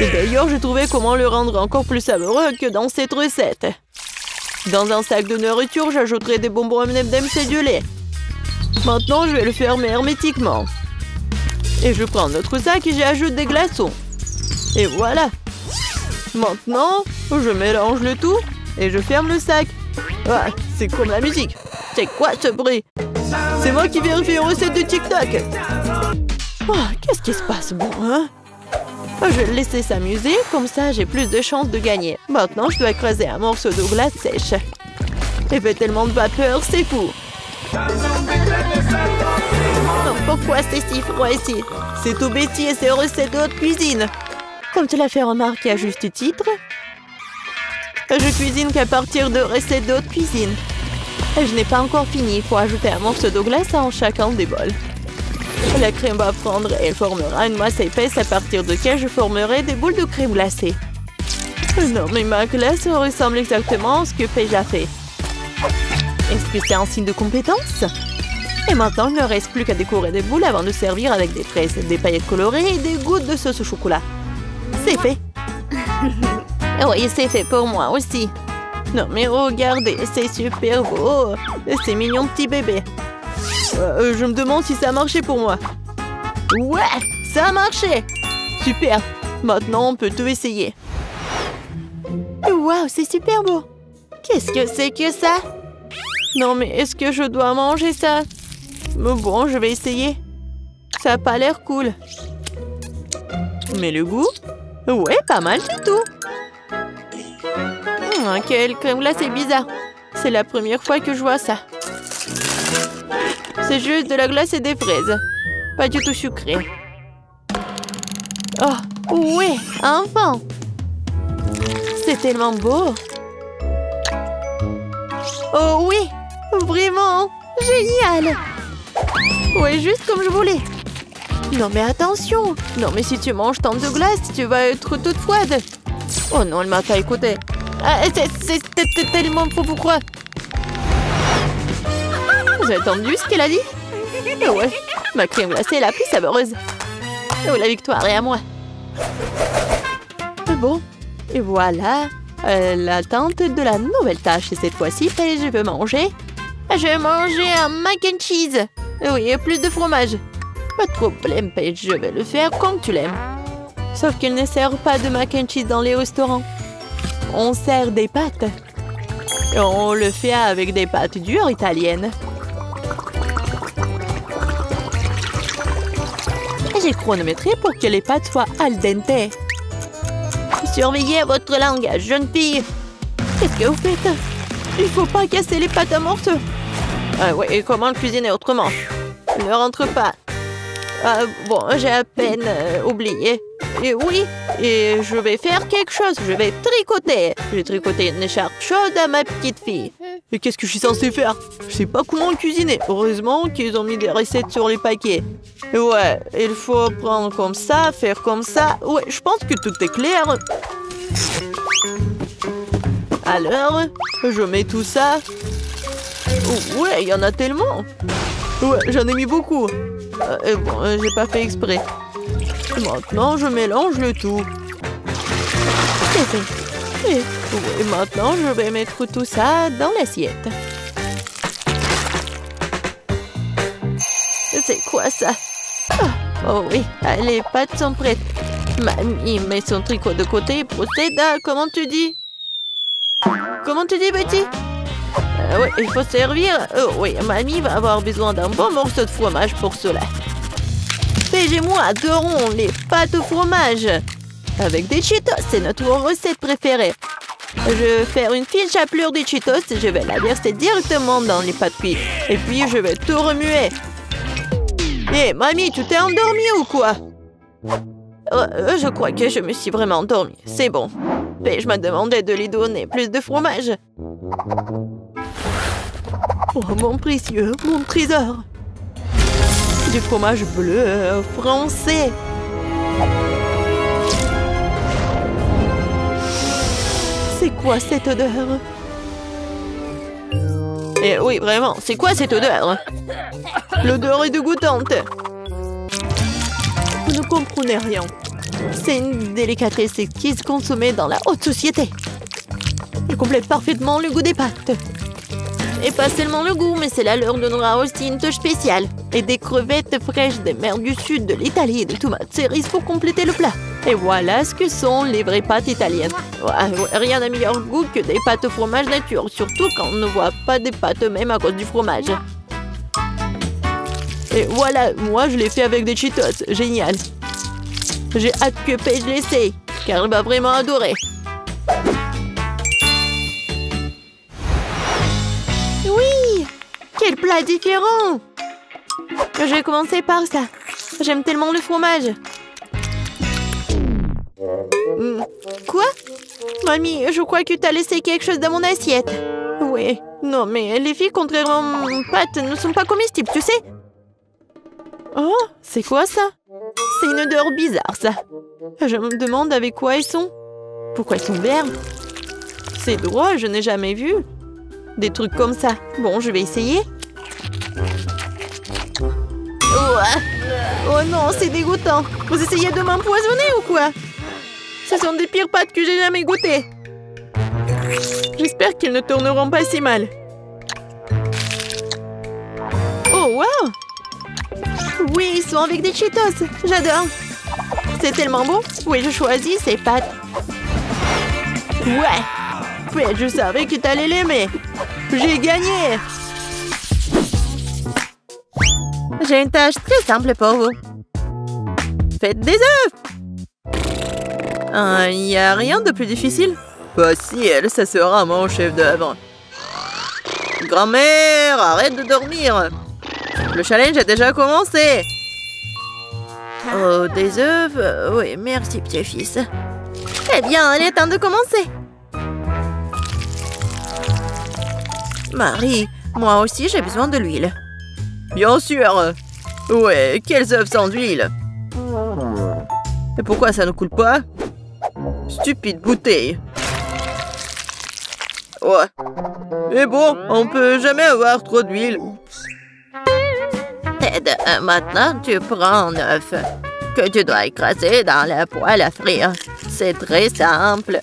Et d'ailleurs, j'ai trouvé comment le rendre encore plus savoureux que dans cette recette. Dans un sac de nourriture, j'ajouterai des bonbons M&M's et du lait. Maintenant, je vais le fermer hermétiquement. Et je prends notre sac et j'y ajoute des glaçons. Et voilà. Maintenant, je mélange le tout et je ferme le sac. Ah, c'est comme la musique. C'est quoi ce bruit? C'est moi qui vérifie une recette de TikTok. Oh, qu'est-ce qui se passe bon, hein? Je vais le laisser s'amuser, comme ça j'ai plus de chances de gagner. Maintenant, je dois écraser un morceau de glace sèche. Il fait tellement de vapeur, c'est fou. Oh, pourquoi c'est si froid ici? C'est tout Betty et ses recettes de haute cuisine. Comme tu l'as fait remarquer à juste titre, je cuisine qu'à partir de recettes de haute cuisine. Et je n'ai pas encore fini, il faut ajouter un morceau de glace en chacun des bols. La crème va fondre et formera une masse épaisse à partir de laquelle je formerai des boules de crème glacée. Non, mais ma glace ressemble exactement à ce que Paige a fait. Est-ce que c'est un signe de compétence? Et maintenant, il ne reste plus qu'à décorer des boules avant de servir avec des fraises, des paillettes colorées et des gouttes de sauce au chocolat. C'est fait. Oui, c'est fait pour moi aussi. Non, mais regardez, c'est super beau. C'est mignon petit bébé. Je me demande si ça a marché pour moi. Ouais, ça a marché. Super. Maintenant, on peut tout essayer. Waouh, c'est super beau. Qu'est-ce que c'est que ça? Non, mais est-ce que je dois manger ça? Bon, je vais essayer. Ça n'a pas l'air cool. Mais le goût? Ouais, pas mal du tout. Quelle crème glacée bizarre. C'est la première fois que je vois ça. C'est juste de la glace et des fraises. Pas du tout sucré. Oh, ouais, enfin. C'est tellement beau. Oh oui, vraiment, génial. Ouais, juste comme je voulais. Non mais attention. Non mais si tu manges tant de glace, tu vas être toute froide. Oh non, elle m'a pas écouté. Ah, c'est tellement faux, pourquoi? Vous avez entendu ce qu'elle a dit? Oh ouais, ma crème glacée est la plus savoureuse. Oh, la victoire est à moi. Bon, et voilà l'attente de la nouvelle tâche. Et cette fois-ci, je veux manger. Je vais manger un mac and cheese. Oui, et plus de fromage. Pas de problème, Paige, je vais le faire comme tu l'aimes. Sauf qu'ils ne servent pas de mac and cheese dans les restaurants. On sert des pâtes. Et on le fait avec des pâtes dures italiennes. J'ai chronométré pour que les pâtes soient al dente. Surveillez votre langage, jeune fille. Qu'est-ce que vous faites? Il faut pas casser les pâtes à morceaux. Ah ouais, et comment le cuisiner autrement? Ne rentre pas. Bon, j'ai à peine oublié. Et oui, et je vais faire quelque chose. Je vais tricoter. Je vais tricoter une écharpe chaude à ma petite fille. Et qu'est-ce que je suis censée faire? Je sais pas comment cuisiner. Heureusement qu'ils ont mis des recettes sur les paquets. Ouais, il faut prendre comme ça, faire comme ça. Ouais, je pense que tout est clair. Alors, je mets tout ça. Oh, ouais, il y en a tellement. Ouais, j'en ai mis beaucoup. Bon, j'ai pas fait exprès. Maintenant, je mélange le tout. C'est fait. Et maintenant, je vais mettre tout ça dans l'assiette. C'est quoi ça? Oh oui, les pâtes sont prêtes. Mamie met son tricot de côté et procède à... Comment tu dis? Comment tu dis, Betty? Oui, il faut servir. Oui, Mamie va avoir besoin d'un bon morceau de fromage pour cela. Paige et moi adorons les pâtes au fromage. Avec des Cheetos, c'est notre recette préférée. Je vais faire une fine chapelure de Cheetos et je vais la verser directement dans les pâtes cuites. Et puis, je vais tout remuer. Hé, Mamie, tu t'es endormie ou quoi? Je crois que je me suis vraiment endormie. C'est bon. Paige m'a demandé de lui donner plus de fromage. Oh, mon précieux, mon trésor. Du fromage bleu français. C'est quoi cette odeur? Eh oui, vraiment, c'est quoi cette odeur? L'odeur est dégoûtante. Vous ne comprenez rien. C'est une délicatesse exquise consommée dans la haute société. Elle complète parfaitement le goût des pâtes. Et pas seulement le goût, mais cela leur donnera aussi une touche spéciale. Et des crevettes fraîches des mers du sud de l'Italie et des tomates cerises pour compléter le plat. Et voilà ce que sont les vraies pâtes italiennes. Ouais, rien n'a meilleur goût que des pâtes au fromage nature, surtout quand on ne voit pas des pâtes même à cause du fromage. Et voilà, moi je l'ai fait avec des Cheetos. Génial. J'ai hâte que Paige l'essaye, car elle va vraiment adorer. Oui! Quel plat différent! Je vais commencer par ça. J'aime tellement le fromage. Quoi? Mamie, je crois que tu as laissé quelque chose dans mon assiette. Oui. Non, mais les filles, contrairement aux pâtes, ne sont pas comestibles, tu sais? Oh, c'est quoi ça? C'est une odeur bizarre, ça. Je me demande avec quoi ils sont. Pourquoi ils sont verts? C'est drôle, je n'ai jamais vu des trucs comme ça. Bon, je vais essayer. Oh non, c'est dégoûtant. Vous essayez de m'empoisonner ou quoi? Ce sont des pires pâtes que j'ai jamais goûtées. J'espère qu'ils ne tourneront pas si mal. Oh, wow! Oui, ils sont avec des Cheetos. J'adore. C'est tellement bon. Oui, je choisis ces pâtes. Ouais, je savais que t'allais l'aimer. J'ai gagné. J'ai une tâche très simple pour vous. Faites des œufs. Il n'y a rien de plus difficile. Facile, ça sera mon chef d'œuvre. Grand-mère, arrête de dormir. Le challenge a déjà commencé. Oh, des œufs? Oui, merci, petit-fils. Eh bien, il est temps de commencer. Marie, moi aussi, j'ai besoin de l'huile. Bien sûr. Ouais, quels œufs sans huile? Et pourquoi ça ne coule pas? Stupide bouteille. Ouais. Mais bon, on peut jamais avoir trop d'huile. Ted, maintenant tu prends un œuf que tu dois écraser dans la poêle à frire. C'est très simple.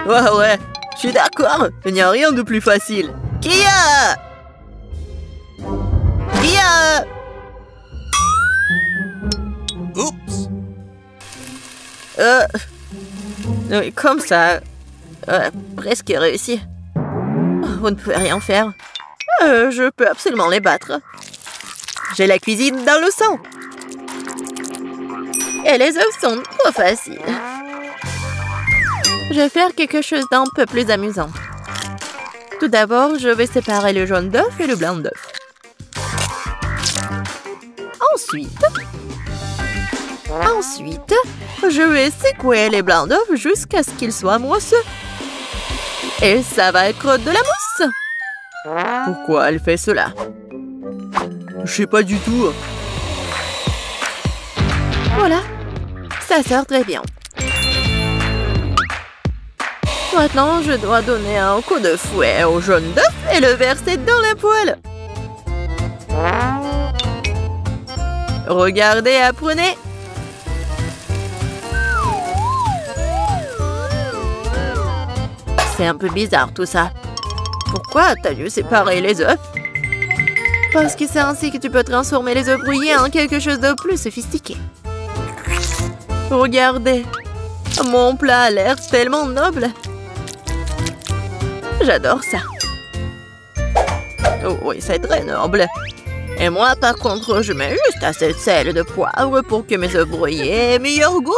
Ouais, je suis d'accord. Il n'y a rien de plus facile. Kia! Oups! Oui, comme ça. Presque réussi. Vous ne pouvez rien faire. Je peux absolument les battre. J'ai la cuisine dans le sang. Et les œufs sont trop faciles. Je vais faire quelque chose d'un peu plus amusant. Tout d'abord, je vais séparer le jaune d'œuf et le blanc d'œuf. Ensuite, je vais secouer les blancs d'œuf jusqu'à ce qu'ils soient moisseux. Et ça va être de la mousse. Pourquoi elle fait cela? Je sais pas du tout. Voilà, ça sort très bien. Maintenant, je dois donner un coup de fouet au jaune d'œuf et le verser dans la poêle. Regardez, apprenez. C'est un peu bizarre tout ça. Pourquoi t'as dû séparer les œufs? Parce que c'est ainsi que tu peux transformer les œufs brouillés en quelque chose de plus sophistiqué. Regardez, mon plat a l'air tellement noble. J'adore ça. Oh oui, c'est très noble. Et moi, par contre, je mets juste assez de sel et de poivre pour que mes œufs brouillés aient meilleur goût.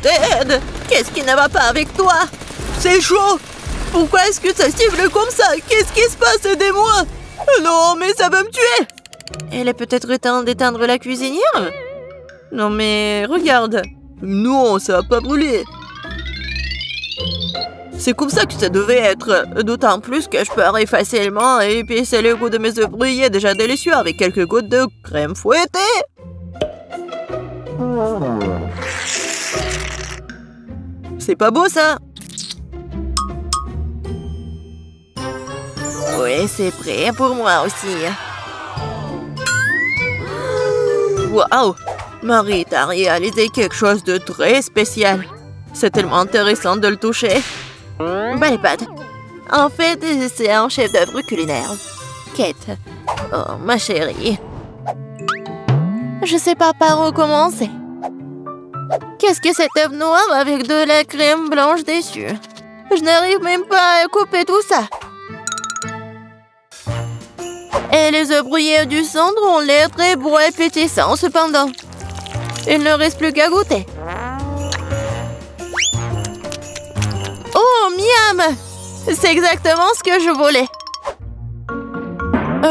Ted, qu'est-ce qui ne va pas avec toi? C'est chaud. Pourquoi est-ce que ça siffle comme ça? Qu'est-ce qui se passe? Aidez-moi. Non, mais ça va me tuer. Elle est peut-être temps d'éteindre la cuisinière? Non, mais regarde. Non, ça va pas brûler. C'est comme ça que ça devait être. D'autant plus que je peux facilement épicer le goût de mes œufs brouillés déjà délicieux avec quelques gouttes de crème fouettée. C'est pas beau ça? Oui, c'est prêt pour moi aussi. Waouh! Marie t'a réalisé quelque chose de très spécial. C'est tellement intéressant de le toucher. Belle pâte. En fait, c'est un chef-d'œuvre culinaire. Kate. Oh, ma chérie. Je sais pas par où commencer. Qu'est-ce que cet œuf noir avec de la crème blanche dessus? Je n'arrive même pas à couper tout ça. Et les œufs brouillés du centre ont l'air très beaux et pétissants cependant. Il ne reste plus qu'à goûter. Oh, miam! C'est exactement ce que je voulais.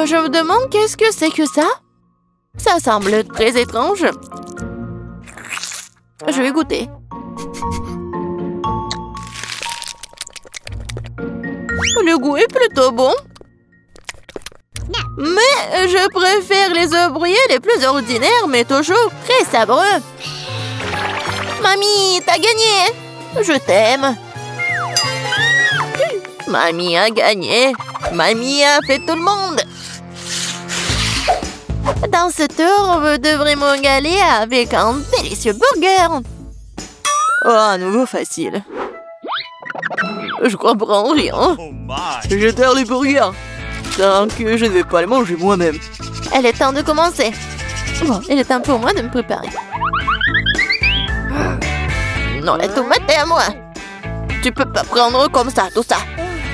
Je me demande qu'est-ce que c'est que ça? Ça semble très étrange. Je vais goûter. Le goût est plutôt bon. Mais je préfère les œufs brouillés les plus ordinaires, mais toujours très sabreux. Mamie, t'as gagné! Je t'aime. Mamie a gagné. Mamie a fait tout le monde. Dans ce tour, vous devrez me régaler avec un délicieux burger. Oh, à nouveau facile. Je comprends rien. Je terre les burgers. Tant que je ne vais pas les manger moi-même. Elle est temps de commencer. Bon, il est temps pour moi de me préparer. Non, la tomate est à moi. Tu peux pas prendre comme ça tout ça.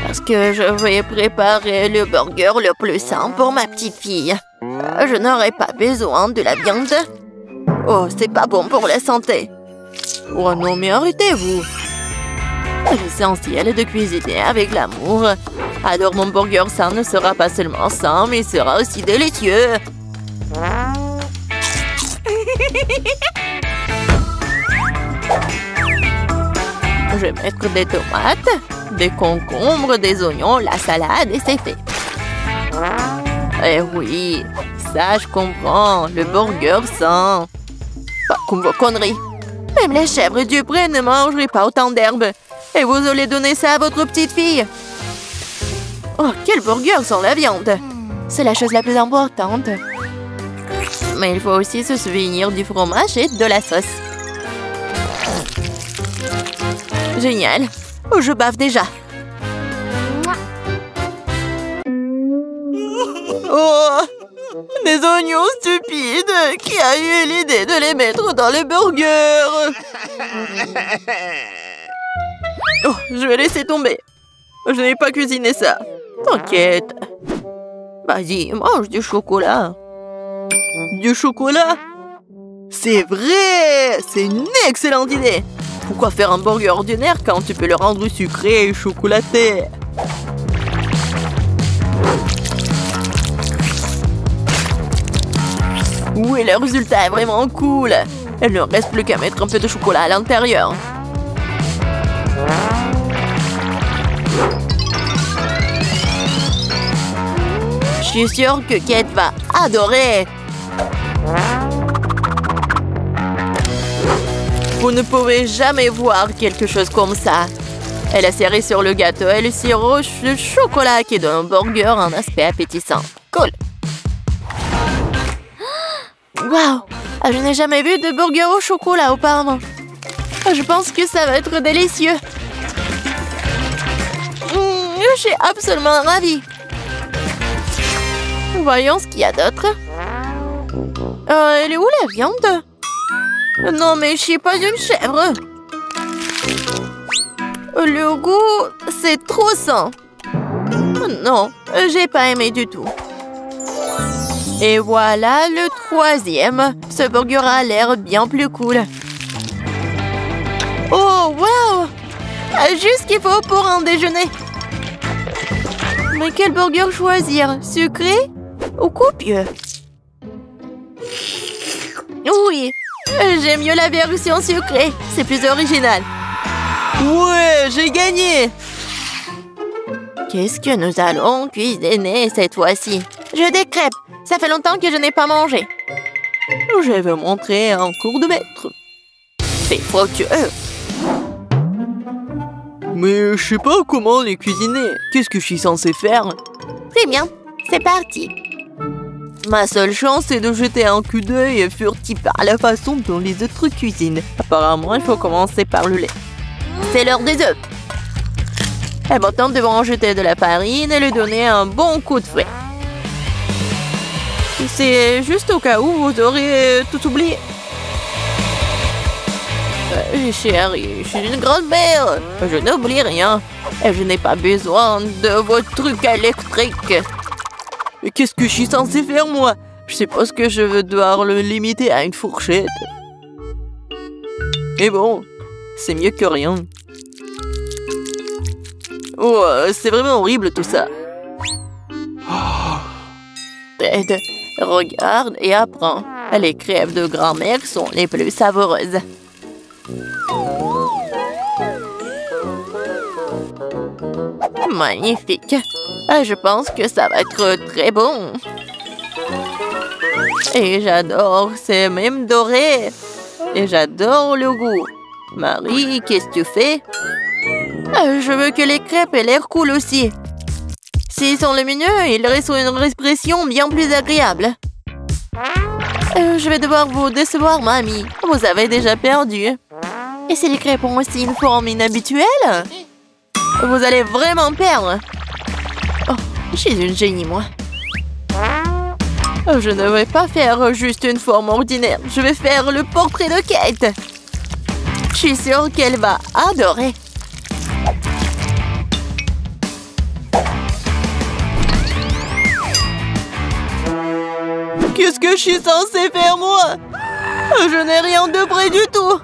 Parce que je vais préparer le burger le plus sain pour ma petite fille. Je n'aurai pas besoin de la viande. Oh, c'est pas bon pour la santé. Oh non, mais arrêtez-vous. L'essentiel est de cuisiner avec l'amour. Alors mon burger sain ne sera pas seulement sain, mais il sera aussi délicieux. Je vais mettre des tomates, des concombres, des oignons, la salade et c'est fait. Eh oui, ça je comprends, le burger sain. Pas comme vos conneries. Même les chèvres du pré ne mangeraient pas autant d'herbes. Et vous allez donner ça à votre petite fille. Oh, quel burger sans la viande! C'est la chose la plus importante. Mais il faut aussi se souvenir du fromage et de la sauce. Génial! Oh, je bave déjà. Oh! Des oignons stupides! Qui a eu l'idée de les mettre dans les burgers? Oh, je vais laisser tomber. Je n'ai pas cuisiné ça. T'inquiète. Vas-y, mange du chocolat. Du chocolat? C'est vrai! C'est une excellente idée! Pourquoi faire un burger ordinaire quand tu peux le rendre sucré et chocolaté? Oui, le résultat est vraiment cool. Il ne reste plus qu'à mettre un peu de chocolat à l'intérieur. suis sûre que Kate va adorer. Vous ne pouvez jamais voir quelque chose comme ça. Elle a serré sur le gâteau et le sirop de chocolat qui donne au burger un aspect appétissant. Cool! Waouh! Je n'ai jamais vu de burger au chocolat auparavant. Je pense que ça va être délicieux. Je suis absolument ravie. Voyons ce qu'il y a d'autre. Elle est où la viande? Non, mais je suis pas une chèvre. Le goût, c'est trop sain. Non, j'ai pas aimé du tout. Et voilà le troisième. Ce burger a l'air bien plus cool. Oh, wow! Juste ce qu'il faut pour un déjeuner. Mais quel burger choisir? Sucré ou copieux? Oui, j'aime mieux la version sucrée. C'est plus original. Ouais, j'ai gagné! Qu'est-ce que nous allons cuisiner cette fois-ci? Je des crêpes. Ça fait longtemps que je n'ai pas mangé. Je vais montrer un cours de maître. C'est fructueux. Mais je sais pas comment les cuisiner. Qu'est-ce que je suis censée faire? Très bien, c'est parti. Ma seule chance, c'est de jeter un coup d'œil furtif à la façon dont les autres cuisinent. Apparemment, il faut commencer par le lait. C'est l'heure des œufs. Et maintenant, nous devons en jeter de la farine et lui donner un bon coup de fouet. C'est juste au cas où vous aurez tout oublié. Chérie, je suis une grand-mère. Je n'oublie rien. Et je n'ai pas besoin de vos trucs électriques. Mais qu'est-ce que je suis censée faire, moi? Je suppose que je vais devoir le limiter à une fourchette. Mais bon, c'est mieux que rien. Oh, c'est vraiment horrible tout ça. Ted, regarde et apprends. Les crêpes de grand-mère sont les plus savoureuses. Magnifique. Je pense que ça va être très bon. Et j'adore, c'est même doré. Et j'adore le goût. Marie, qu'est-ce que tu fais? Je veux que les crêpes aient l'air cool aussi. S'ils sont lumineux, ils restent une expression bien plus agréable. Je vais devoir vous décevoir, mamie. Vous avez déjà perdu. Et si les crêpes ont aussi une forme inhabituelle? Vous allez vraiment perdre. Oh, je suis une génie, moi. Je ne vais pas faire juste une forme ordinaire. Je vais faire le portrait de Kate. Je suis sûre qu'elle va adorer. Qu'est-ce que je suis censée faire, moi? Je n'ai rien de près du tout.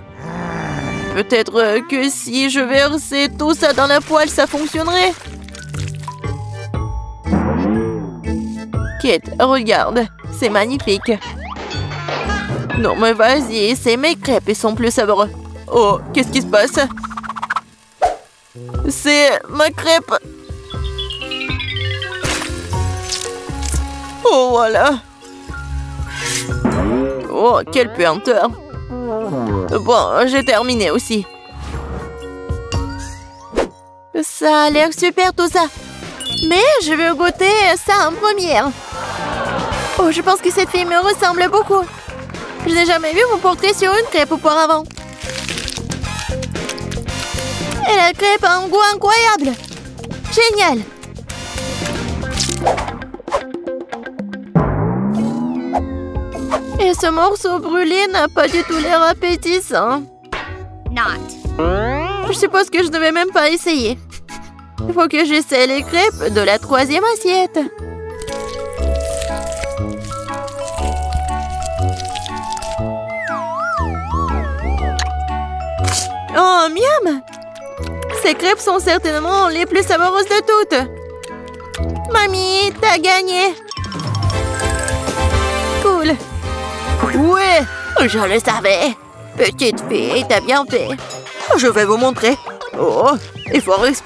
Peut-être que si je versais tout ça dans la poêle, ça fonctionnerait. Kate, regarde. C'est magnifique. Non, mais vas-y, c'est mes crêpes, ils sont plus savoureux. Oh, qu'est-ce qui se passe? C'est ma crêpe. Oh, voilà. Oh, quelle puanteur. Bon, j'ai terminé aussi. Ça a l'air super tout ça. Mais je vais goûter ça en première. Oh, je pense que cette fille me ressemble beaucoup. Je n'ai jamais vu mon portrait sur une crêpe auparavant. Et la crêpe a un goût incroyable. Génial. Et ce morceau brûlé n'a pas du tout l'air appétissant. Je suppose que je ne vais même pas essayer. Il faut que j'essaie les crêpes de la troisième assiette. Oh, miam! Ces crêpes sont certainement les plus savoureuses de toutes. Mamie, t'as gagné! Cool! Ouais, je le savais. Petite fille, t'as bien fait. Je vais vous montrer. Oh, il faut respecter.